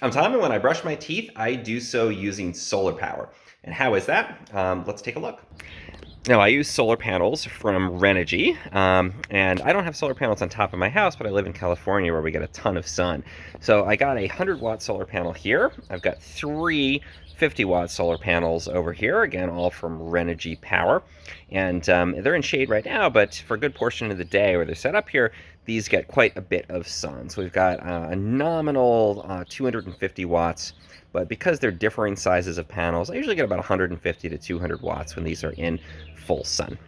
I'm Tom, and when I brush my teeth, I do so using solar power. And how is that? Let's take a look. Now, I use solar panels from Renogy, and I don't have solar panels on top of my house, but I live in California where we get a ton of sun. So I got a 100-watt solar panel here. I've got three 50-watt solar panels over here, again, all from Renogy Power. And they're in shade right now, but for a good portion of the day where they're set up here, these get quite a bit of sun. So we've got a nominal 250 watts, but because they're differing sizes of panels, I usually get about 150 to 200 watts when these are in full sun.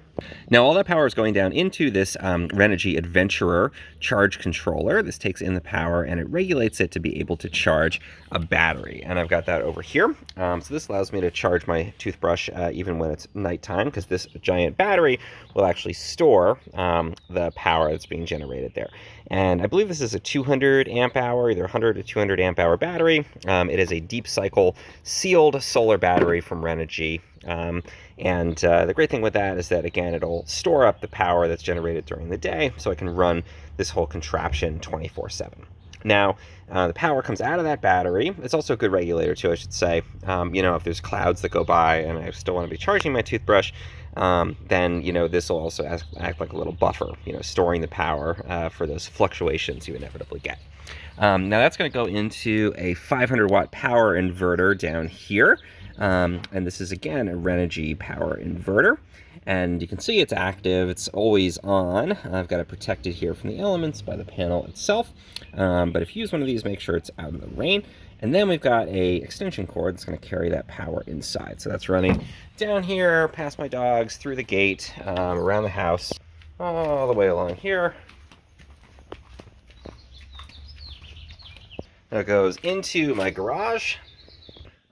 Now all that power is going down into this Renogy Adventurer charge controller. This takes in the power and it regulates it to be able to charge a battery. And I've got that over here. So this allows me to charge my toothbrush even when it's nighttime, because this giant battery will actually store the power that's being generated there. And I believe this is a 200 amp hour, either 100 to 200 amp hour battery. It is a deep cycle sealed solar battery from Renogy. And the great thing with that is that, again, it'll store up the power that's generated during the day, so I can run this whole contraption 24/7. Now, the power comes out of that battery. It's also a good regulator, too, I should say. If there's clouds that go by and I still want to be charging my toothbrush, then, this will also act like a little buffer, storing the power for those fluctuations you inevitably get. Now, that's going to go into a 500-watt power inverter down here. And this is, again, a Renogy power inverter. And you can see it's active. It's always on. I've got it protected here from the elements by the panel itself. But if you use one of these, make sure it's out of the rain. And then we've got a extension cord that's going to carry that power inside. So that's running down here, past my dogs, through the gate, around the house, all the way along here. It goes into my garage,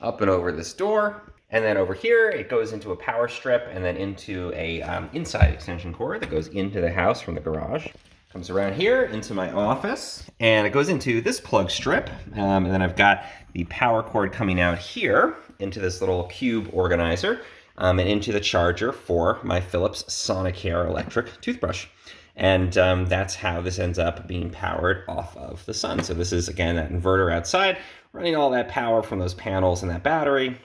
up and over this door, and then over here it goes into a power strip and then into a inside extension cord that goes into the house from the garage. Comes around here into my office, and it goes into this plug strip, and then I've got the power cord coming out here into this little cube organizer, and into the charger for my Philips Sonicare electric toothbrush. And that's how this ends up being powered off of the sun. So this is, again, that inverter outside, running all that power from those panels and that battery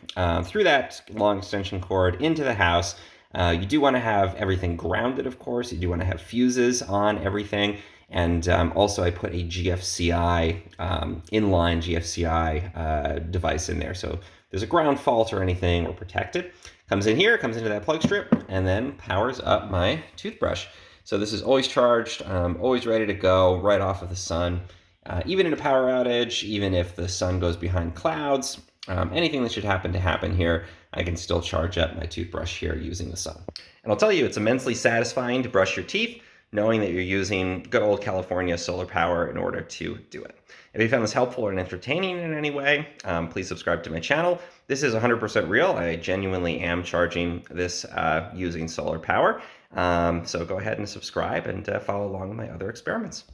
through that long extension cord into the house. You do want to have everything grounded, of course. You do want to have fuses on everything. And also I put a GFCI, inline GFCI device in there. So if there's a ground fault or anything, we're protected. Comes in here, comes into that plug strip, and then powers up my toothbrush. So this is always charged, always ready to go, right off of the sun. Even in a power outage, even if the sun goes behind clouds, anything that should happen here, I can still charge up my toothbrush here using the sun. And I'll tell you, it's immensely satisfying to brush your teeth, knowing that you're using good old California solar power in order to do it. If you found this helpful or entertaining in any way, please subscribe to my channel. This is 100% real. I genuinely am charging this using solar power. So go ahead and subscribe and follow along with my other experiments.